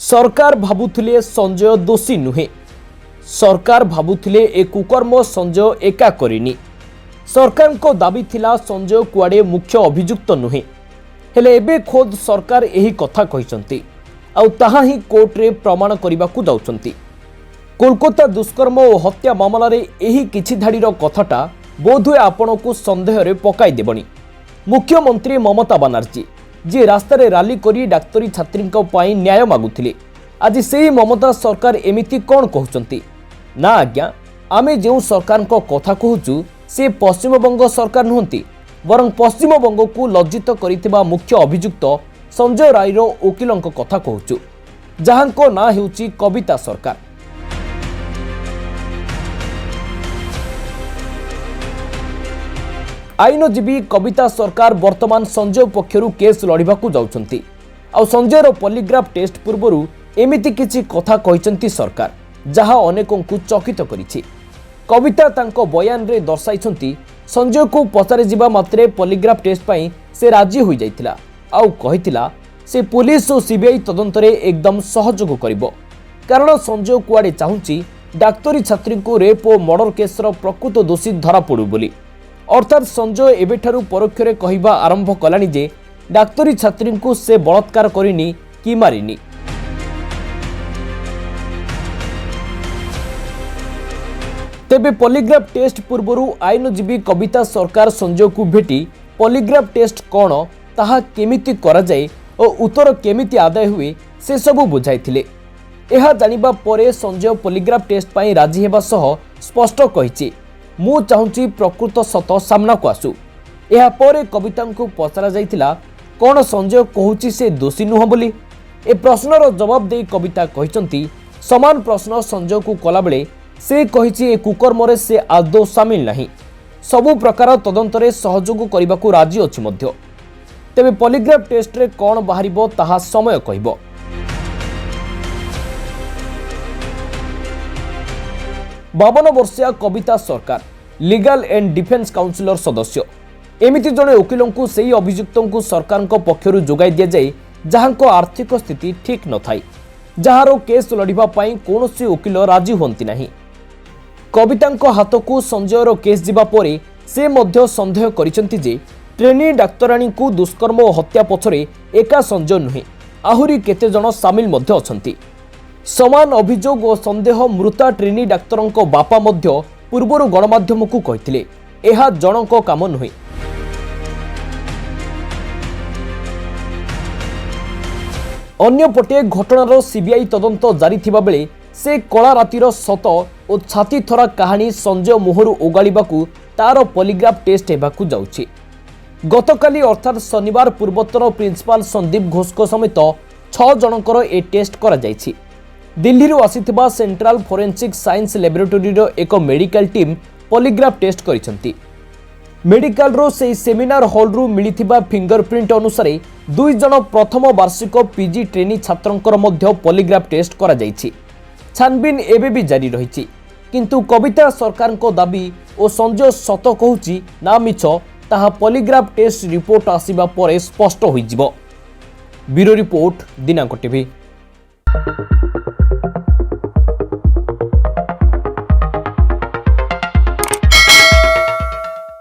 सरकार भाबुथिले संजय दोषी नुहे। सरकार भाबुथिले ए कुकर्म संजय एका करिनी। सरकार को दाबी थिला संजय कुआडे मुख्य अभियुक्त नुहे। हेले एबे खोद सरकार एही कथा कहिसंती आउ ताहा ही कोर्ट रे प्रमाण करिबाकू जाउछंती। कोलकाता दुष्कर्म और हत्या मामला रे एही किछि धाड़ीर कथाटा बोधुए आपणकू संदेह रे पकाई देबनी। मुख्यमंत्री ममता बनर्जी जी रास्ता रे रैली करी डाक्तरी छात्री न्याय मागुथिले, आज सेही ममता सरकार एमिति कौन कहउचंती ना आज्ञा, आमे जो सरकार को कथा कहूचु से पश्चिमबंग सरकार नुहंती, बरं पश्चिमबंग को लज्जित करिथिबा मुख्य अभियुक्त संजय रायर वकिलंक कथा कहूचु, जहांको ना हेउची कविता सरकार। आईनजीवी कविता सरकार वर्तमान संजय पक्षरु केस लड़िबाकू जाउछंती। आ संजयर पॉलीग्राफ टेस्ट पूर्वरु एमिति किछि कथा कहिसंती सरकार, जहा अनेकंकु चकित करिछि। कविता तांको बयान रे दर्शाइछंती संजय को पचारे जिबा मात्रे पॉलीग्राफ टेस्ट पई से राजी होई जाइतिला आउ कहितिला से पुलिस और सीबीआई तदंत रे एकदम सहयोग करिवो, कारण संजय कुआडे चाहुंची डाक्तरी छात्री को रेप और मर्डर केसर प्रकृत दोषी धरा पड़ू बोली। अर्थात संजय एबेठारु परोक्षरे कहिबा आरंभ कलानी जे डाक्तरी छात्री को से बलात्कार करिनी कि मारिनी। तेबे पॉलीग्राफ टेस्ट पूर्वरु आईनजीवी कविता सरकार संजय को भेटी पॉलीग्राफ टेस्ट कौन ताहा केमिति करा जाए और उत्तर केमिति आदाय हुए से सबु बुझाइथिले। एहा जानिबा परे संजय पॉलीग्राफ टेस्ट पई राजी हेबा सह स्पष्ट कहिछि, मु चाहूँगी प्रकृत सत सामना को आसू। यह पर कविता को पचरा जाइतिला कौन संजय कहूची से दोषी नुह बोली। ए प्रश्नर जवाब दे कविता कहिसंती समान प्रश्न संजय को कला बेले से कहिछि ए कुकर्म रे से आदौ सामिल नहीं, सबु प्रकार तदंत रे सहयोग करिबाकू राजी अछि मध्य। तेबे पॉलीग्राफ टेस्ट रे कौन बाहरिबो ताहा समय कहिबो। 52 वर्षीय कविता सरकार लीगल एंड डिफेन्स काउंसिलर सदस्य। एमिति जड़े वकिलों को सही अभियुक्तों को सरकार को पक्षरु जोगाई दिया जाए जहां आर्थिक स्थिति ठीक न थाई, जहार केस लड़िबा पई कोनोसी वकिल राजी होंती नहीं। कविता हाथ को संजयर केस जिबा परे से मध्य संदेह करिसंती जे ट्रेनी डाक्तराणी को दुष्कर्म और हत्या पछरे एका संजय नुहे, आहुरी केते जण सामिल मध्य अछंती। समान अभियोग और संदेह मृता ट्रेनी डाक्तरों बापा मध्य पूर्वर गणमाध्यम को कहिथिले एहा जनक काम नुहे। अन्यपटे घटनार सीबीआई तदंत जारी थिबा बेले से कला रातिर सत और छाती थरा कहानी संजय मुहरु ओगाळिबाकू तार पॉलीग्राफ टेस्ट हेबाकू जाउछि। गतकाली अर्थात शनिवार पूर्वोत्तर प्रिंसिपाल संदीप घोष समेत 6 जनकर ए टेस्ट करा जाइछि। दिल्ली आसीथिबा सेंट्रल फोरेंसिक साइंस लैबोरेटरी एक मेडिकल टीम पॉलीग्राफ टेस्ट करिसंती। मेडिकल रो से सेमिनार हॉल रु मिलिथिबा फिंगरप्रिंट अनुसार 2 जन प्रथम वार्षिक पीजी ट्रेनी छात्रंकर मध्य पॉलीग्राफ टेस्ट करा जाइछि। छानबीन एबे भी जारी रहिछि, किंतु कविता सरकार को दाबी और संजय सत कहूची ना मिछ ताहा पॉलीग्राफ टेस्ट रिपोर्ट आसीबा परे स्पष्ट होइजिबो। ब्यूरो रिपोर्ट दिनांक टीवी।